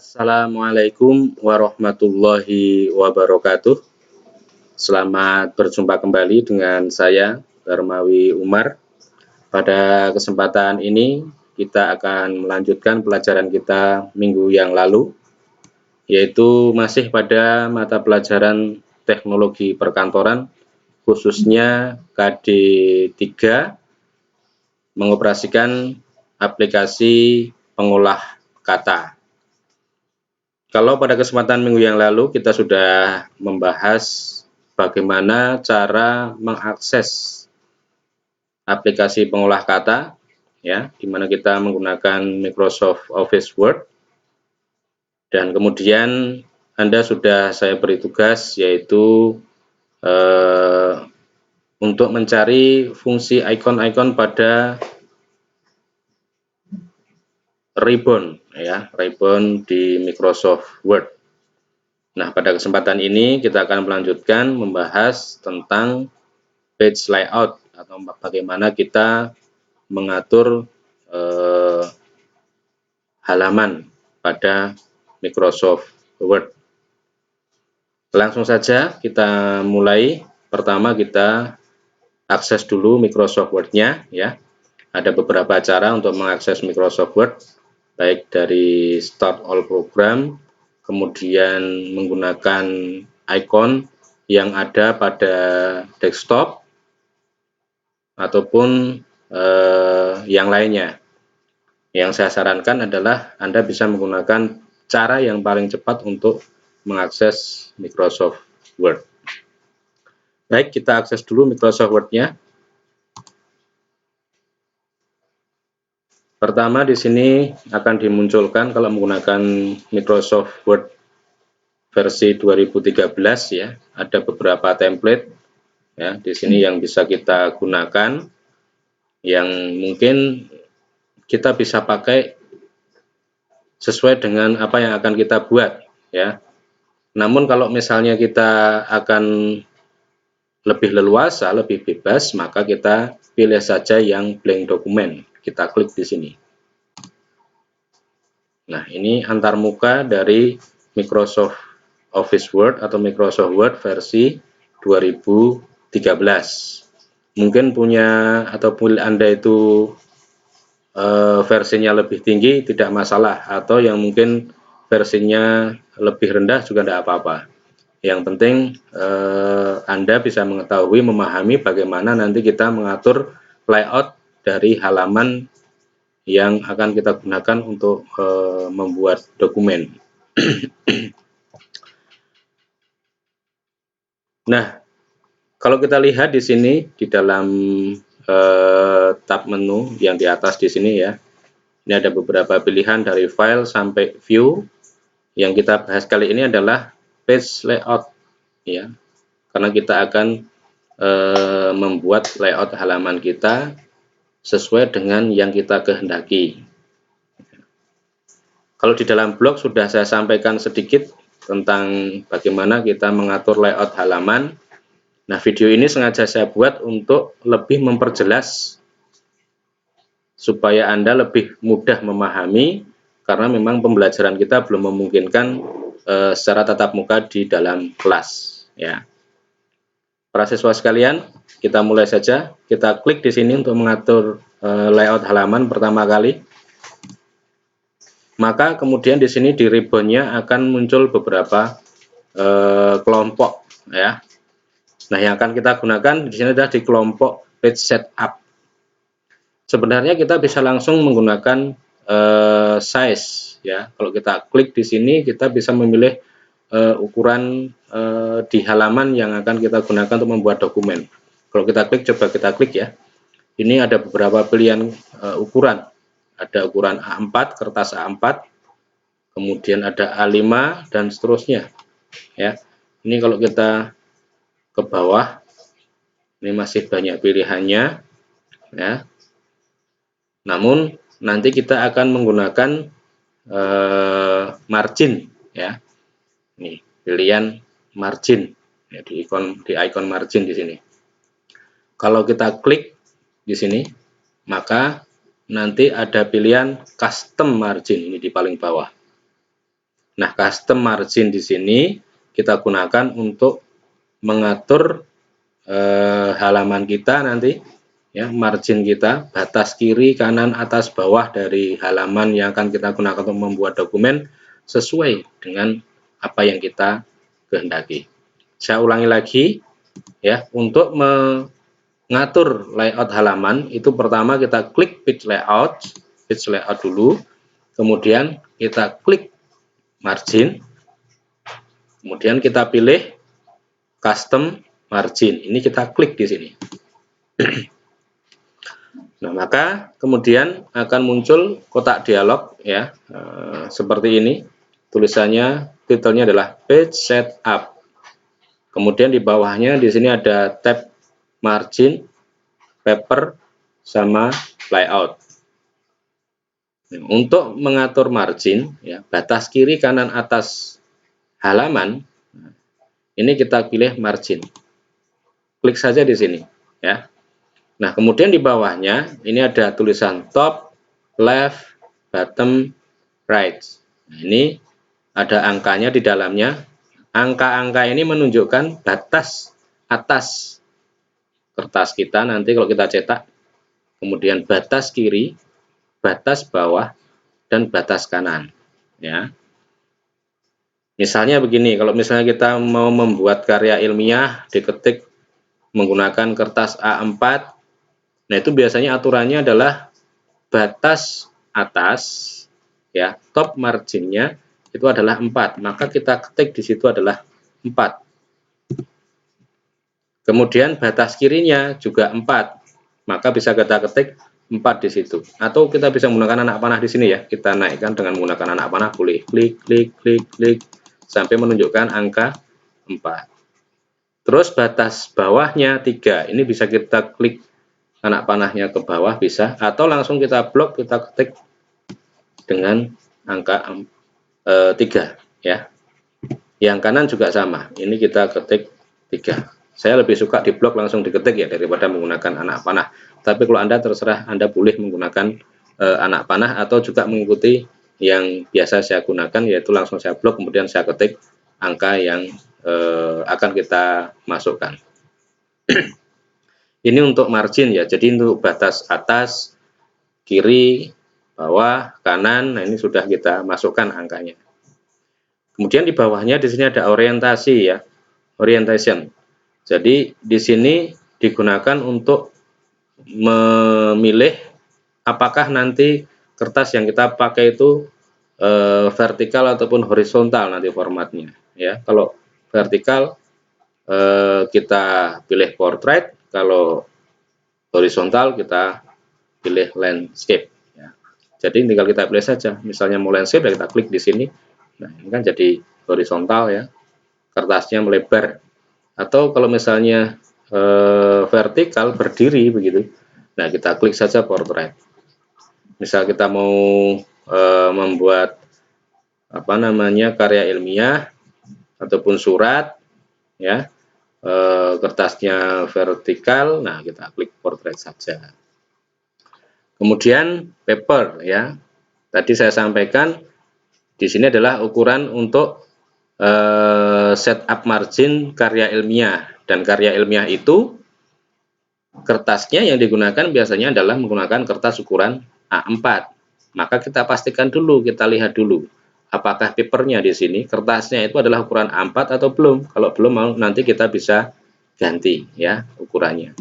Assalamualaikum warahmatullahi wabarakatuh. Selamat berjumpa kembali dengan saya, Darmawi Umar. Pada kesempatan ini, kita akan melanjutkan pelajaran kita minggu yang lalu, yaitu masih pada mata pelajaran teknologi perkantoran, khususnya KD 3, mengoperasikan aplikasi pengolah kata. Kalau pada kesempatan minggu yang lalu kita sudah membahas bagaimana cara mengakses aplikasi pengolah kata, ya, di mana kita menggunakan Microsoft Office Word, dan kemudian Anda sudah saya beri tugas yaitu untuk mencari fungsi icon-icon pada ribbon, ya, ribbon di Microsoft Word. Nah, pada kesempatan ini kita akan melanjutkan membahas tentang page layout atau bagaimana kita mengatur halaman pada Microsoft Word. Langsung saja kita mulai. Pertama kita akses dulu Microsoft Word-nya, ya. Ada beberapa cara untuk mengakses Microsoft Word, baik dari Start All Program, kemudian menggunakan icon yang ada pada desktop, ataupun yang lainnya. Yang saya sarankan adalah Anda bisa menggunakan cara yang paling cepat untuk mengakses Microsoft Word. Baik, kita akses dulu Microsoft Word-nya. Pertama di sini akan dimunculkan kalau menggunakan Microsoft Word versi 2013, ya, ada beberapa template, ya, di sini yang bisa kita gunakan, yang mungkin kita bisa pakai sesuai dengan apa yang akan kita buat, ya. Namun kalau misalnya kita akan lebih leluasa, lebih bebas, maka kita pilih saja yang blank dokumen. Kita klik di sini. Nah, ini antarmuka dari Microsoft Office Word atau Microsoft Word versi 2013. Mungkin punya ataupun Anda itu versinya lebih tinggi tidak masalah, atau yang mungkin versinya lebih rendah juga tidak apa-apa. Yang penting Anda bisa mengetahui, memahami bagaimana nanti kita mengatur layout dari halaman yang akan kita gunakan untuk membuat dokumen. Nah, kalau kita lihat di sini di dalam tab menu yang di atas di sini, ya, ini ada beberapa pilihan dari file sampai view. Yang kita bahas kali ini adalah page layout, ya, karena kita akan membuat layout halaman kita sesuai dengan yang kita kehendaki. Kalau di dalam blog sudah saya sampaikan sedikit tentang bagaimana kita mengatur layout halaman. Nah, video ini sengaja saya buat untuk lebih memperjelas supaya Anda lebih mudah memahami, karena memang pembelajaran kita belum memungkinkan secara tatap muka di dalam kelas, ya. Para siswa sekalian, kita mulai saja. Kita klik di sini untuk mengatur layout halaman pertama kali. Maka kemudian di sini di ribbonnya akan muncul beberapa kelompok, ya. Nah, yang akan kita gunakan di sini adalah di kelompok page setup. Sebenarnya kita bisa langsung menggunakan size, ya. Kalau kita klik di sini, kita bisa memilih ukuran di halaman yang akan kita gunakan untuk membuat dokumen. Kalau kita klik, coba kita klik, ya. Ini ada beberapa pilihan ukuran. Ada ukuran A4, kertas A4, kemudian ada A5 dan seterusnya, ya. Ini kalau kita ke bawah, ini masih banyak pilihannya, ya. Namun nanti kita akan menggunakan margin, ya. Ini pilihan margin, ya, di icon margin di sini. Kalau kita klik di sini, maka nanti ada pilihan custom margin, ini di paling bawah. Nah, custom margin di sini kita gunakan untuk mengatur halaman kita nanti, ya, margin kita, batas kiri, kanan, atas, bawah dari halaman yang akan kita gunakan untuk membuat dokumen sesuai dengan apa yang kita kehendaki. Saya ulangi lagi, ya, untuk mengatur layout halaman itu pertama kita klik page layout dulu, kemudian kita klik margin, kemudian kita pilih custom margin. Ini kita klik di sini. Nah, maka kemudian akan muncul kotak dialog, ya, seperti ini. Tulisannya, titelnya adalah page setup. Kemudian di bawahnya di sini ada tab margin, paper, sama layout. Nah, untuk mengatur margin, ya, batas kiri, kanan, atas halaman, ini kita pilih margin. Klik saja di sini, ya. Nah, kemudian di bawahnya ini ada tulisan top, left, bottom, right. Nah, ini ada angkanya di dalamnya. Angka-angka ini menunjukkan batas atas kertas kita nanti kalau kita cetak. Kemudian batas kiri, batas bawah, dan batas kanan. Ya. Misalnya begini, kalau misalnya kita mau membuat karya ilmiah, diketik menggunakan kertas A4, nah itu biasanya aturannya adalah batas atas, ya, top marginnya itu adalah 4, maka kita ketik di situ adalah 4. Kemudian batas kirinya juga 4, maka bisa kita ketik 4 di situ. Atau kita bisa menggunakan anak panah di sini, ya. Kita naikkan dengan menggunakan anak panah, boleh klik klik klik klik sampai menunjukkan angka 4. Terus batas bawahnya 3. Ini bisa kita klik anak panahnya ke bawah bisa, atau langsung kita blok, kita ketik dengan angka 3, ya. Yang kanan juga sama, ini kita ketik 3. Saya lebih suka di blok langsung diketik, ya, daripada menggunakan anak panah. Tapi kalau Anda terserah, Anda boleh menggunakan anak panah atau juga mengikuti yang biasa saya gunakan, yaitu langsung saya blok kemudian saya ketik angka yang akan kita masukkan. Ini untuk margin, ya, jadi untuk batas atas, kiri, bawah, kanan. Nah, ini sudah kita masukkan angkanya. Kemudian di bawahnya di sini ada orientasi, ya, orientation. Jadi di sini digunakan untuk memilih apakah nanti kertas yang kita pakai itu vertikal ataupun horizontal nanti formatnya, ya. Kalau vertikal kita pilih portrait, kalau horizontal kita pilih landscape, ya. Jadi tinggal kita pilih saja, misalnya mau landscape, ya kita klik di sini. Nah, ini kan jadi horizontal, ya, kertasnya melebar. Atau kalau misalnya vertikal berdiri begitu, nah kita klik saja portrait. Misal kita mau membuat apa namanya karya ilmiah ataupun surat, ya, kertasnya vertikal, nah kita klik portrait saja. Kemudian paper, ya, tadi saya sampaikan di sini adalah ukuran untuk setup margin karya ilmiah, dan karya ilmiah itu kertasnya yang digunakan biasanya adalah menggunakan kertas ukuran A4. Maka kita pastikan dulu, kita lihat dulu apakah papernya di sini kertasnya itu adalah ukuran A4 atau belum. Kalau belum, nanti kita bisa ganti, ya, ukurannya.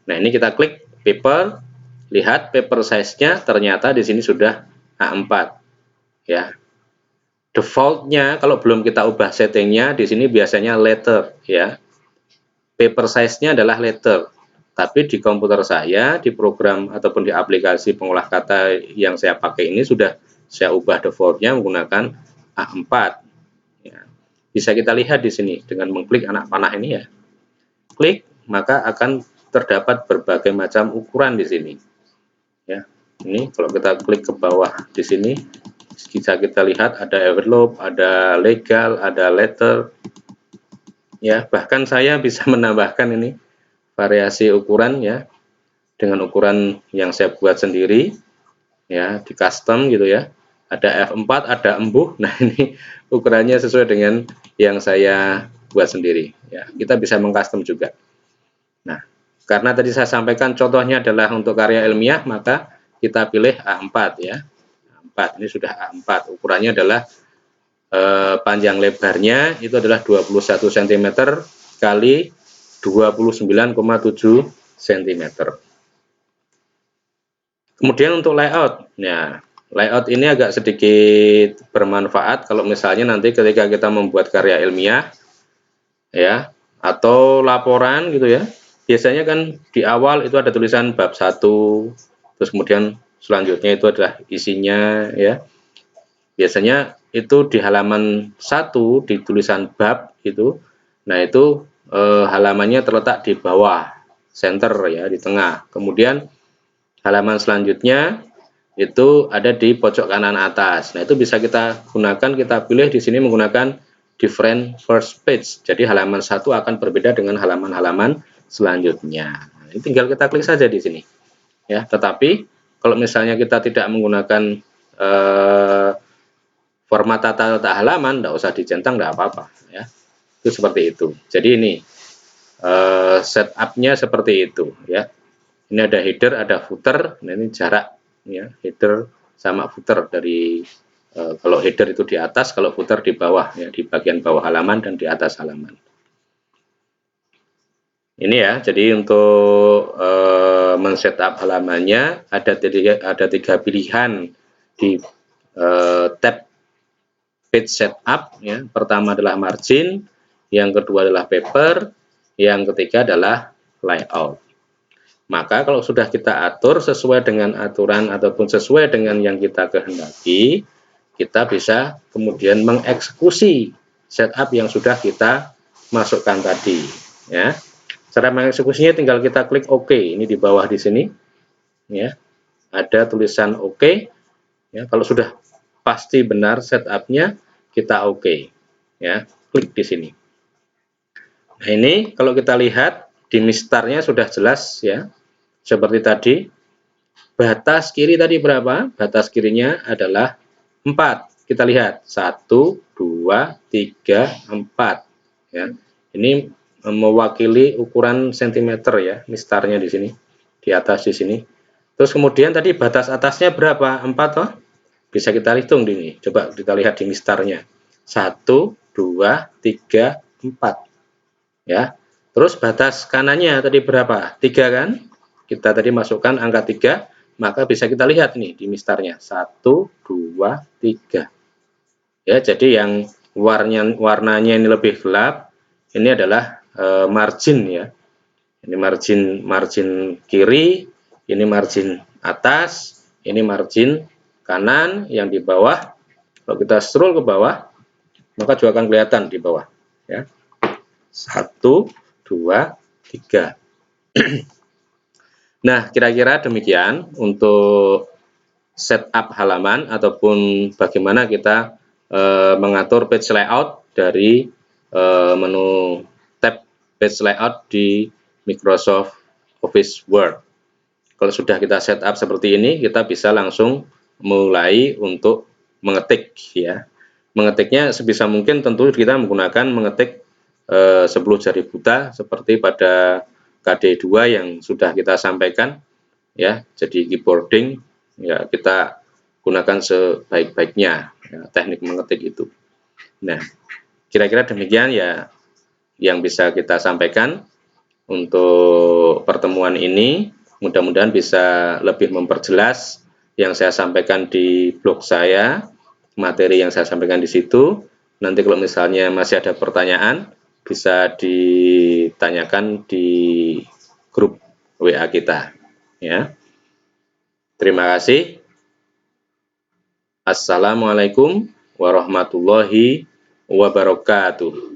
Nah, ini kita klik paper, lihat paper size-nya ternyata di sini sudah A4, ya. Default-nya kalau belum kita ubah settingnya di sini biasanya letter, ya. Paper size-nya adalah letter. Tapi di komputer saya, di program ataupun di aplikasi pengolah kata yang saya pakai ini sudah saya ubah default-nya menggunakan A4. Ya. Bisa kita lihat di sini dengan mengklik anak panah ini, ya. Klik, maka akan terdapat berbagai macam ukuran di sini. Ya. Ini kalau kita klik ke bawah di sini, bisa kita lihat ada envelope, ada legal, ada letter. Ya, bahkan saya bisa menambahkan ini variasi ukuran, ya, dengan ukuran yang saya buat sendiri, ya, di custom gitu, ya. ada F4, ada embuh. Nah, ini ukurannya sesuai dengan yang saya buat sendiri ya. Kita bisa mengcustom juga. Nah, karena tadi saya sampaikan contohnya adalah untuk karya ilmiah, maka kita pilih A4 ya. A4 ini sudah A4, ukurannya adalah panjang lebarnya itu adalah 21 cm kali 29,7 cm. Kemudian untuk layout, nah layout ini agak sedikit bermanfaat kalau misalnya nanti ketika kita membuat karya ilmiah ya atau laporan gitu ya. Biasanya kan di awal itu ada tulisan bab 1, terus kemudian selanjutnya itu adalah isinya ya. Biasanya itu di halaman 1 di tulisan bab itu. Nah, itu halamannya terletak di bawah, center ya, di tengah. Kemudian halaman selanjutnya itu ada di pojok kanan atas. Nah, itu bisa kita gunakan, kita pilih di sini menggunakan different first page. Jadi halaman 1 akan berbeda dengan halaman-halaman selanjutnya. Nah, ini tinggal kita klik saja di sini. Ya, tetapi kalau misalnya kita tidak menggunakan format tata letak halaman, tidak usah dicentang, tidak apa-apa ya. Itu seperti itu. Jadi ini setupnya seperti itu ya. Ini ada header, ada footer. Nah, ini jarak ya, header sama footer dari kalau header itu di atas, kalau footer di bawah ya, di bagian bawah halaman dan di atas halaman. Ini ya, jadi untuk men-setup halamannya ada tiga pilihan di tab page setup ya. Pertama adalah margin, yang kedua adalah paper, yang ketiga adalah layout. Maka kalau sudah kita atur sesuai dengan aturan ataupun sesuai dengan yang kita kehendaki, kita bisa kemudian mengeksekusi setup yang sudah kita masukkan tadi ya. Cara mengeksekusinya tinggal kita klik OK. Ini di bawah di sini ya. Ada tulisan OK ya. Kalau sudah pasti benar setupnya, kita OK ya. Klik di sini. Nah, ini kalau kita lihat di mistarnya sudah jelas ya. Seperti tadi, batas kiri tadi berapa? Batas kirinya adalah 4. Kita lihat 1, 2, 3, 4 ya. Ini mewakili ukuran sentimeter ya, mistarnya di sini, di atas di sini. Terus kemudian tadi batas atasnya berapa? 4 toh? Bisa kita hitung ini. Coba kita lihat di mistarnya. 1, 2, 3, 4 ya. Terus batas kanannya tadi berapa? 3 kan? Kita tadi masukkan angka 3, maka bisa kita lihat nih di mistarnya 1, 2, 3 ya. Jadi yang warnanya ini lebih gelap, ini adalah margin ya. Ini margin kiri, ini margin atas, ini margin kanan, yang di bawah. Kalau kita scroll ke bawah, maka juga akan kelihatan di bawah ya. 1, 2, 3. Nah, kira-kira demikian untuk setup halaman ataupun bagaimana kita mengatur page layout dari menu tab page layout di Microsoft Office Word. Kalau sudah kita setup seperti ini, kita bisa langsung mulai untuk mengetik ya. Mengetiknya sebisa mungkin tentu kita menggunakan mengetik 10 jari buta seperti pada KD2 yang sudah kita sampaikan ya. Jadi keyboarding ya kita gunakan sebaik-baiknya ya, teknik mengetik itu. Nah, kira-kira demikian ya yang bisa kita sampaikan untuk pertemuan ini. Mudah-mudahan bisa lebih memperjelas yang saya sampaikan di blog saya, materi yang saya sampaikan di situ. Nanti kalau misalnya masih ada pertanyaan, bisa ditanyakan di grup WA kita ya. Terima kasih. Assalamualaikum warahmatullahi wabarakatuh.